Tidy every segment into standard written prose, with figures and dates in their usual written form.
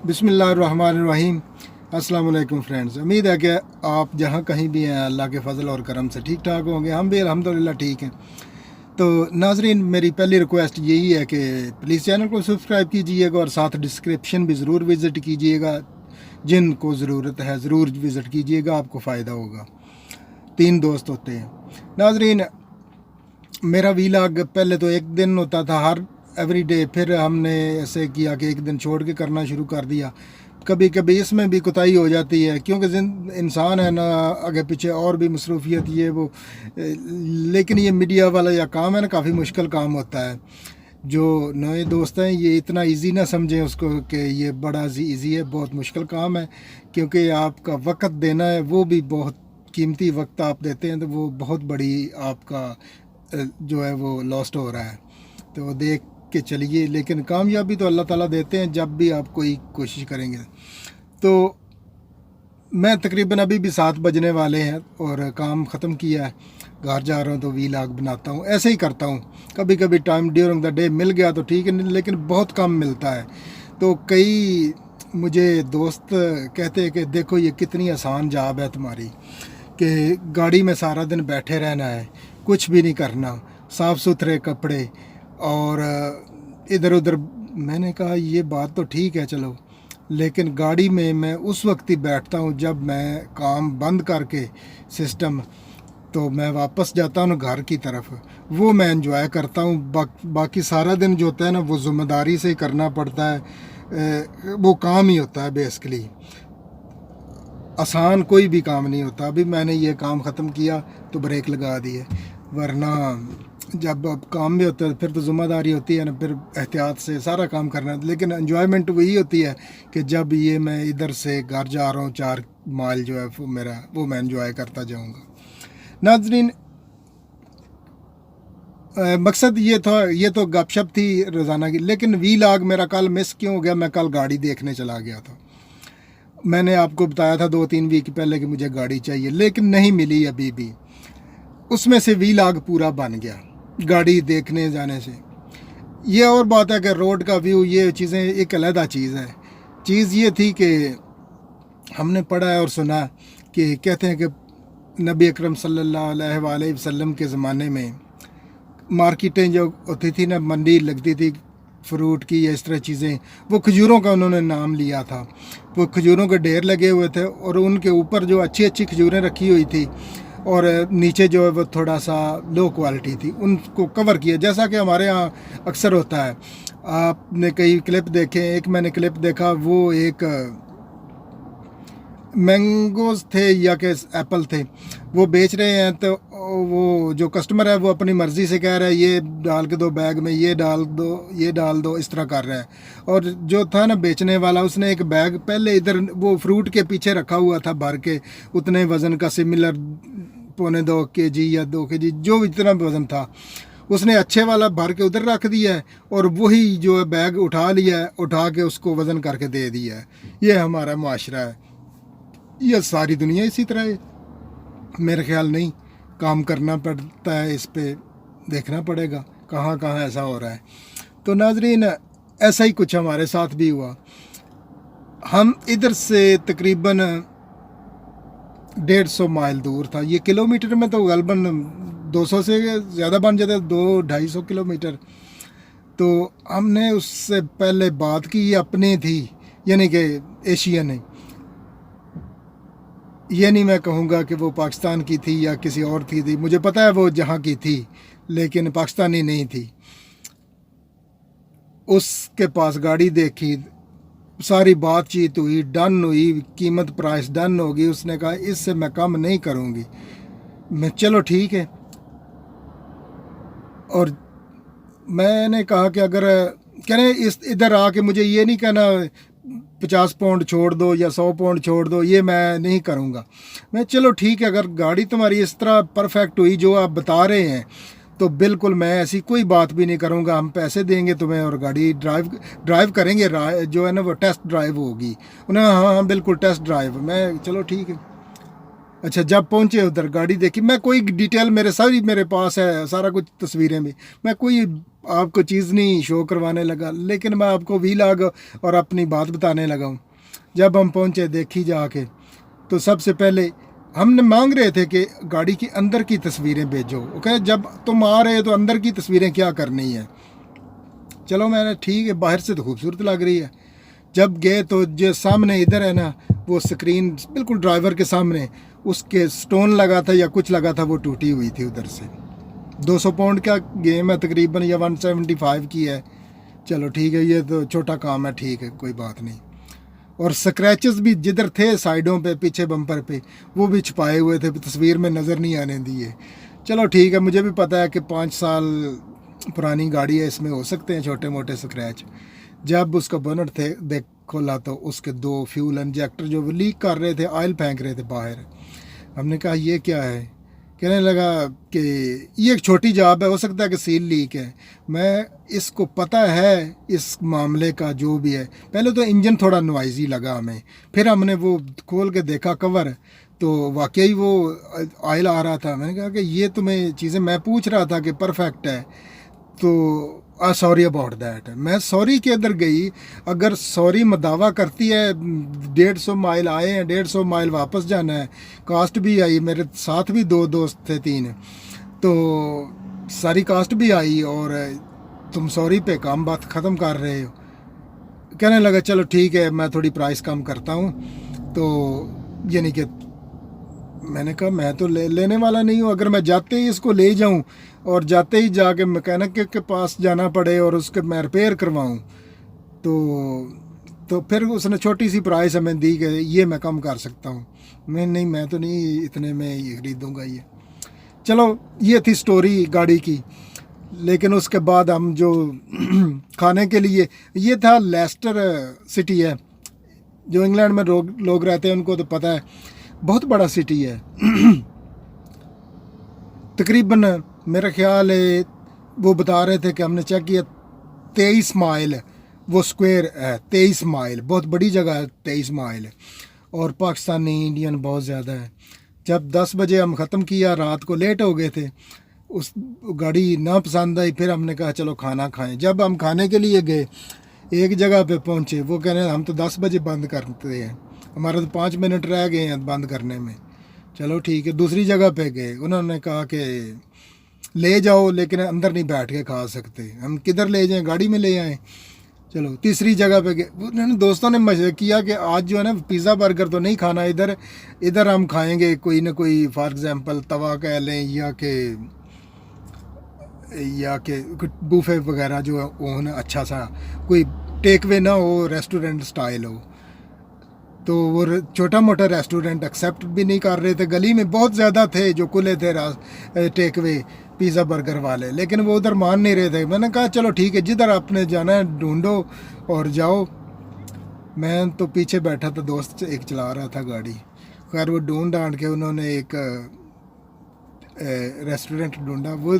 बिस्मिल्लाहिर्रहमानिर्रहीम। अस्सलाम वालेकुम फ्रेंड्स। उम्मीद है कि आप जहाँ कहीं भी हैं अल्लाह के फजल और करम से ठीक ठाक होंगे। हम भी अल्हम्दुलिल्लाह ठीक हैं। तो नाजरीन, मेरी पहली रिक्वेस्ट यही है कि प्लीज़ चैनल को सब्सक्राइब कीजिएगा और साथ डिस्क्रिप्शन भी ज़रूर विज़िट कीजिएगा। जिनको ज़रूरत है ज़रूर विज़िट कीजिएगा, आपको फ़ायदा होगा। 3 दोस्त होते हैं नाजरीन। मेरा वीलॉग पहले तो एक दिन होता था हर एवरी डे, फिर हमने ऐसे किया कि एक दिन छोड़ के करना शुरू कर दिया। कभी कभी इसमें भी कोताही हो जाती है क्योंकि इंसान है ना, आगे पीछे और भी मसरूफियत ये वो। लेकिन ये मीडिया वाला या काम है ना, काफ़ी मुश्किल काम होता है। जो नए दोस्त हैं ये इतना इजी ना समझें उसको कि ये बड़ा इजी है, बहुत मुश्किल काम है। क्योंकि आपका वक्त देना है, वो भी बहुत कीमती वक्त आप देते हैं, तो वो बहुत बड़ी आपका जो है वो लॉस्ट हो रहा है। तो देख के चलिए, लेकिन कामयाबी तो अल्लाह ताला देते हैं जब भी आप कोई कोशिश करेंगे। तो मैं तकरीबन अभी भी 7 बजने वाले हैं और काम ख़त्म किया है, घर जा रहा हूँ तो वीलॉग बनाता हूँ। ऐसे ही करता हूँ, कभी कभी time during the day meal गया तो ठीक है, लेकिन बहुत कम मिलता है। तो कई मुझे दोस्त कहते हैं कि देखो ये कितनी आसान जॉब है तुम्हारी, कि गाड़ी में सारा दिन बैठे रहना है, कुछ भी नहीं करना, साफ़ सुथरे कपड़े और इधर उधर। मैंने कहा ये बात तो ठीक है चलो, लेकिन गाड़ी में मैं उस वक्त ही बैठता हूँ जब मैं काम बंद करके सिस्टम, तो मैं वापस जाता हूँ घर की तरफ, वो मैं एंजॉय करता हूँ। बाकी सारा दिन जो होता है ना, वो ज़िम्मेदारी से ही करना पड़ता है। वो काम ही होता है बेसिकली, आसान कोई भी काम नहीं होता। अभी मैंने ये काम ख़त्म किया तो ब्रेक लगा दी है, वरना जब अब काम में होता है फिर तो ज़िम्मेदारी होती है ना, फिर एहतियात से सारा काम करना है। लेकिन एंजॉयमेंट वही होती है कि जब ये मैं इधर से घर जा रहा हूँ 4 माइल जो है वो मेरा, वो मैं एंजॉय करता जाऊँगा। नाज़रीन, मकसद ये था, ये तो गपशप थी रोज़ाना की, लेकिन वीलॉग मेरा कल मिस क्यों हो गया? मैं कल गाड़ी देखने चला गया था। मैंने आपको बताया था 2-3 वीक पहले कि मुझे गाड़ी चाहिए, लेकिन नहीं मिली अभी भी। उसमें से वीलॉग पूरा बन गया गाड़ी देखने जाने से। ये और बात है कि रोड का व्यू, ये चीज़ें एक अलग चीज़ है। चीज़ ये थी कि हमने पढ़ा है और सुना कि कहते हैं कि नबी अकरम सल्लल्लाहु अलैहि वसल्लम के ज़माने में मार्केटें जो होती थी ना, मंडी लगती थी फ्रूट की या इस तरह चीज़ें, वो खजूरों का उन्होंने नाम लिया था। वो खजूरों के ढेर लगे हुए थे और उनके ऊपर जो अच्छी अच्छी खजूरें रखी हुई थी और नीचे जो है वो थोड़ा सा लो क्वालिटी थी, उनको कवर किया, जैसा कि हमारे यहाँ अक्सर होता है। आपने कई क्लिप देखे, एक मैंने क्लिप देखा, वो एक मैंगोज़ थे या कि एप्पल थे, वो बेच रहे हैं। तो वो जो कस्टमर है वो अपनी मर्ज़ी से कह रहा है ये डाल के दो बैग में, ये डाल दो, ये डाल दो, इस तरह कर रहा है। और जो था ना बेचने वाला, उसने एक बैग पहले इधर वो फ्रूट के पीछे रखा हुआ था भर के, उतने वज़न का, सिमिलर 1.25 kg या 2 kg, जो इतना वज़न था, उसने अच्छे वाला भर के उधर रख दिया है और वही जो है बैग उठा लिया है, उठा के उसको वज़न करके दे दिया है। ये हमारा माशरा है, ये सारी दुनिया इसी तरह है। मेरे ख्याल नहीं, काम करना पड़ता है, इस पे देखना पड़ेगा कहाँ कहाँ ऐसा हो रहा है। तो नाजरीन, ऐसा ही कुछ हमारे साथ भी हुआ। हम इधर से तकरीबन 150 माइल दूर था, ये किलोमीटर में तो गलबन 200 से ज़्यादा बन जाता है, 200-250 किलोमीटर। तो हमने उससे पहले बात की, ये अपनी थी, यानी कि एशियन है। ये नहीं मैं कहूँगा कि वो पाकिस्तान की थी या किसी और थी, मुझे पता है वो जहाँ की थी, लेकिन पाकिस्तानी नहीं थी। उसके पास गाड़ी देखी, सारी बातचीत हुई, डन हुई, कीमत प्राइस डन होगी। उसने कहा इससे मैं कम नहीं करूँगी। मैं चलो ठीक है। और मैंने कहा कि अगर कह रहे इस इधर आके मुझे ये नहीं कहना 50 पाउंड छोड़ दो या 100 पाउंड छोड़ दो, ये मैं नहीं करूँगा। मैं चलो ठीक है, अगर गाड़ी तुम्हारी इस तरह परफेक्ट हुई जो आप बता रहे हैं तो बिल्कुल मैं ऐसी कोई बात भी नहीं करूँगा। हम पैसे देंगे तुम्हें और गाड़ी ड्राइव करेंगे, जो है ना वो टेस्ट ड्राइव होगी। उन्हें हाँ हाँ बिल्कुल टेस्ट ड्राइव। मैं चलो ठीक है। अच्छा, जब पहुंचे उधर गाड़ी देखी, मैं कोई डिटेल मेरे पास है, सारा कुछ तस्वीरें भी, मैं कोई आपको चीज़ नहीं शो करवाने लगा, लेकिन मैं आपको वीलॉग और अपनी बात बताने लगा हूँ। जब हम पहुंचे देखी जाके, तो सबसे पहले हमने मांग रहे थे कि गाड़ी की अंदर की तस्वीरें भेजो। ओके, जब तुम आ रहे हो तो अंदर की तस्वीरें क्या करनी है। चलो मैंने ठीक है, बाहर से तो खूबसूरत लग रही है। जब गए तो जो सामने इधर है ना, वो स्क्रीन बिल्कुल ड्राइवर के सामने उसके स्टोन लगा था या कुछ लगा था, वो टूटी हुई थी उधर से। 200 पाउंड का गेम है तकरीबन, या 175 की है। चलो ठीक है, ये तो छोटा काम है, ठीक है, कोई बात नहीं। और स्क्रैचेस भी जिधर थे साइडों पे, पीछे बम्पर पे, वो भी छुपाए हुए थे, तस्वीर में नज़र नहीं आने दिए। चलो ठीक है, मुझे भी पता है कि 5 साल पुरानी गाड़ी है, इसमें हो सकते हैं छोटे मोटे स्क्रैच। जब उसका बोनट थे देख खोला तो उसके 2 फ्यूल इंजेक्टर जो लीक कर रहे थे, ऑयल फेंक रहे थे बाहर। हमने कहा ये क्या है। कहने लगा कि ये एक छोटी जॉब है, हो सकता है कि सील लीक है। मैं इसको पता है इस मामले का जो भी है। पहले तो इंजन थोड़ा नॉइज़ी लगा हमें, फिर हमने वो खोल के देखा कवर, तो वाकई वो ऑयल आ रहा था। मैंने कहा कि ये तुम्हें चीज़ें मैं पूछ रहा था कि परफेक्ट है, तो सॉरी अबाउट दैट। मैं सॉरी के अंदर गई, अगर सॉरी मदावा करती है, 150 माइल आए हैं, 150 माइल वापस जाना है, कास्ट भी आई, मेरे साथ भी 2 दोस्त थे 3, तो सारी कास्ट भी आई, और तुम सॉरी पे काम बात ख़त्म कर रहे हो। कहने लगा चलो ठीक है, मैं थोड़ी प्राइस कम करता हूँ। तो यानी कि मैंने कहा मैं तो लेने वाला नहीं हूँ। अगर मैं जाते ही इसको ले जाऊँ और जाते ही जाके मैकेनिक के पास जाना पड़े और उसके मैं रिपेयर करवाऊँ, तो फिर उसने छोटी सी प्राइस हमें दी कि ये मैं कम कर सकता हूँ। मैं तो नहीं इतने में ये ख़रीदूँगा ये। चलो ये थी स्टोरी गाड़ी की। लेकिन उसके बाद हम जो खाने के लिए, ये था लेस्टर सिटी है, जो इंग्लैंड में लोग रहते हैं उनको तो पता है, बहुत बड़ा सिटी है। तकरीबन मेरा ख्याल है, वो बता रहे थे कि हमने चेक किया 23 माइल वो स्क्वायर है। 23 माइल बहुत बड़ी जगह है, 23 माइल। और पाकिस्तानी इंडियन बहुत ज़्यादा है। जब 10 बजे हम ख़त्म किया, रात को लेट हो गए थे, उस गाड़ी ना पसंद आई, फिर हमने कहा चलो खाना खाएं। जब हम खाने के लिए गए, एक जगह पे पहुंचे, वो कह रहे हैं हम तो 10 बजे बंद करते हैं, हमारा तो 5 मिनट रह गए हैं बंद करने में। चलो ठीक है, दूसरी जगह पे गए, उन्होंने कहा कि ले जाओ लेकिन अंदर नहीं बैठ के खा सकते। हम किधर ले जाएं, गाड़ी में ले आएँ। चलो तीसरी जगह पे गए, उन्होंने दोस्तों ने मशवरा किया कि आज जो है ना पिज़्ज़ा बर्गर तो नहीं खाना, इधर हम खाएंगे कोई ना कोई, फॉर एग्ज़ाम्पल तवा कह लें, या कि बूफे वगैरह जो हो ना, अच्छा सा कोई टेक वे ना हो, रेस्टोरेंट स्टाइल हो। तो वो छोटा मोटा रेस्टोरेंट एक्सेप्ट भी नहीं कर रहे थे। गली में बहुत ज़्यादा थे जो खुले थे टेक वे पिज़्ज़ा बर्गर वाले, लेकिन वो उधर मान नहीं रहे थे। मैंने कहा चलो ठीक है, जिधर आपने जाना है ढूंढो और जाओ। मैं तो पीछे बैठा था, दोस्त एक चला रहा था गाड़ी। खैर वो ढूंढ ढांड के उन्होंने एक रेस्टोरेंट ढूंढा, वो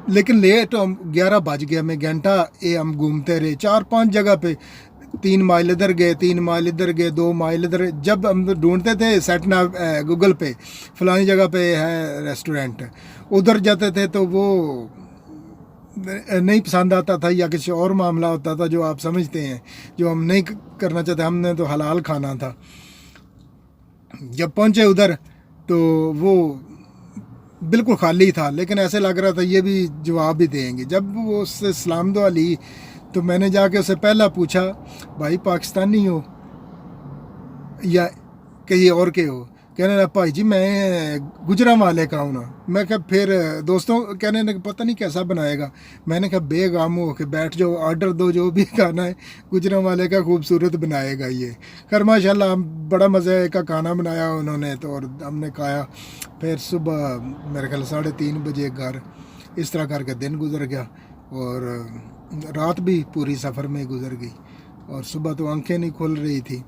लेकिन लेट, हम 11 बज गया। मैं घंटा हम घूमते रहे 4-5 जगह पे, 3 माइल इधर गए, 3 माइल इधर गए, 2 माइल इधर। जब हम ढूंढते थे सेट ना गूगल पे फलानी जगह पे है रेस्टोरेंट, उधर जाते थे तो वो नहीं पसंद आता था, या किसी और मामला होता था जो आप समझते हैं, जो हम नहीं करना चाहते। हमने तो हलाल खाना था। जब पहुंचे उधर तो वो बिल्कुल खाली था, लेकिन ऐसे लग रहा था ये भी जवाब भी देंगे। जब वो उससे सलाम दुआ ली तो मैंने जाके उससे पहला पूछा, भाई पाकिस्तानी हो या कहीं और के हो? कहने लगा भाई जी मैं गुजरांवाले का हूँ ना। मैं कहा फिर दोस्तों कहने लगे पता नहीं कैसा बनाएगा। मैंने कहा बेगाम हो के बैठ जाओ, ऑर्डर दो, जो भी खाना है गुजरांवाले का खूबसूरत बनाएगा ये। खैर माशाल्लाह हम बड़ा मज़े का खाना बनाया उन्होंने तो, और हमने खाया। फिर सुबह मेरे ख्याल 3:30 बजे घर। इस तरह करके दिन गुजर गया, और रात भी पूरी सफ़र में गुजर गई, और सुबह तो आंखें नहीं खुल रही थी।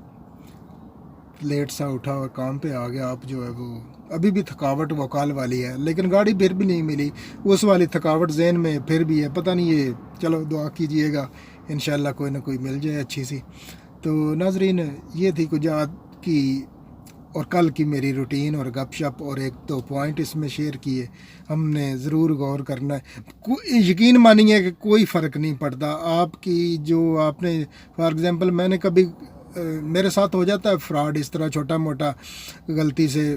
लेट सा उठा और काम पे आ गया। आप जो है वो अभी भी थकावट वकाल वाली है, लेकिन गाड़ी फिर भी नहीं मिली। उस वाली थकावट जहन में फिर भी है, पता नहीं ये, चलो दुआ कीजिएगा इंशाल्लाह कोई ना कोई मिल जाए अच्छी सी। तो नाजरीन ये थी कुछ आज की اور کل کی میری روٹین اور گپ شپ اور ایک دو پوائنٹ اس میں شیئر کیے. ہم نے ضرور غور کرنا ہے. یقین مانیے کہ کوئی فرق نہیں پڑتا آپ کی جو آپ نے فار ایگزامپل میں نے کبھی میرے ساتھ ہو جاتا ہے فراڈ اس طرح چھوٹا موٹا غلطی سے.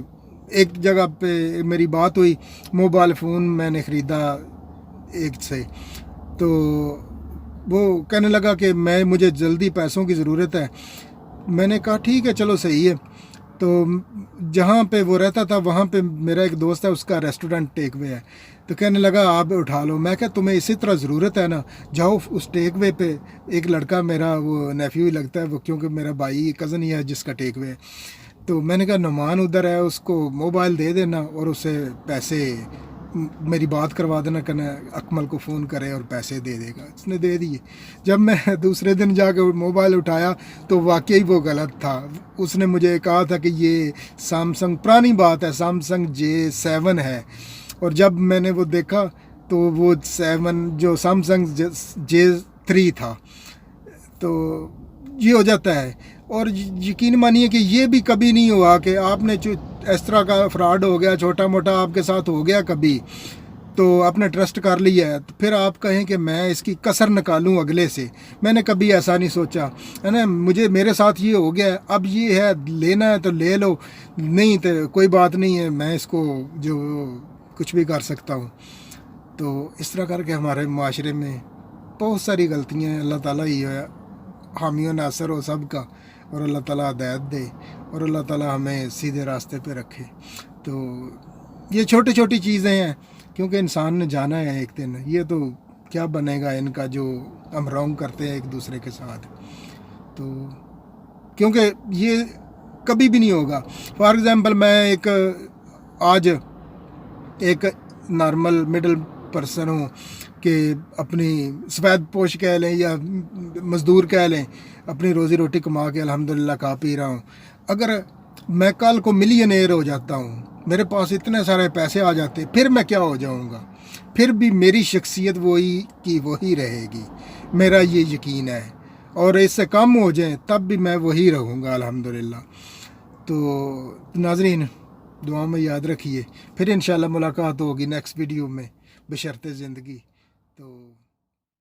ایک جگہ پہ میری بات ہوئی, موبائل فون میں نے خریدا ایک سے, تو وہ کہنے لگا کہ مجھے جلدی پیسوں کی ضرورت ہے. میں نے کہا ٹھیک ہے چلو صحیح ہے. تو جہاں پہ وہ رہتا تھا وہاں پہ میرا ایک دوست ہے, اس کا ریسٹورنٹ ٹیک وے ہے. تو کہنے لگا آپ اٹھا لو. میں کہا تمہیں اسی طرح ضرورت ہے نا, جاؤ اس ٹیک وے پہ. ایک لڑکا میرا وہ نیفیو ہی لگتا ہے وہ, کیونکہ میرا بھائی کزن ہی ہے جس کا ٹیک وے ہے. تو میں نے کہا نعمان ادھر ہے, اس کو موبائل دے دینا اور اسے پیسے میری بات کروا دینا, کہنا اکمل کو فون کرے اور پیسے دے دے گا. اس نے دے دیے. جب میں دوسرے دن جا کے موبائل اٹھایا تو واقعی وہ غلط تھا. اس نے مجھے کہا تھا کہ یہ سامسنگ, پرانی بات ہے, سامسنگ J7 ہے. اور جب میں نے وہ دیکھا تو وہ 7 جو سامسنگ J3 تھا. تو یہ ہو جاتا ہے. اور یقین مانیے کہ یہ بھی کبھی نہیں ہوا کہ آپ نے اس طرح کا فراڈ ہو گیا, چھوٹا موٹا آپ کے ساتھ ہو گیا کبھی, تو آپ نے ٹرسٹ کر لیا ہے, تو پھر آپ کہیں کہ میں اس کی کسر نکالوں اگلے سے. میں نے کبھی ایسا نہیں سوچا ہے نا. میرے ساتھ یہ ہو گیا ہے, اب یہ ہے لینا ہے تو لے لو, نہیں تو کوئی بات نہیں ہے, میں اس کو جو کچھ بھی کر سکتا ہوں. تو اس طرح کر کے ہمارے معاشرے میں بہت ساری غلطیاں ہیں. اللہ تعالیٰ ہی ہے حامی و ناصر ہو سب کا, اور اللہ تعالیٰ ہدایت دے, اور اللہ تعالیٰ ہمیں سیدھے راستے پہ رکھے. تو یہ چھوٹی چھوٹی چیزیں ہیں, کیونکہ انسان نے جانا ہے ایک دن. یہ تو کیا بنے گا ان کا جو ہم رونگ کرتے ہیں ایک دوسرے کے ساتھ, تو کیونکہ یہ کبھی بھی نہیں ہوگا. فار ایگزامپل میں آج ایک نارمل مڈل پرسن ہوں کہ اپنی سفید پوش کہہ لیں یا مزدور کہہ لیں, اپنی روزی روٹی کما کے الحمدللہ کھا پی رہا ہوں. اگر میں کل کو ملینئر ہو جاتا ہوں, میرے پاس اتنے سارے پیسے آ جاتے, پھر میں کیا ہو جاؤں گا؟ پھر بھی میری شخصیت وہی کی وہی رہے گی, میرا یہ یقین ہے. اور اس سے کم ہو جائیں تب بھی میں وہی رہوں گا الحمدللہ. تو ناظرین دعا میں یاد رکھیے, پھر انشاءاللہ ملاقات ہوگی نیکسٹ ویڈیو میں بشرط زندگی. تو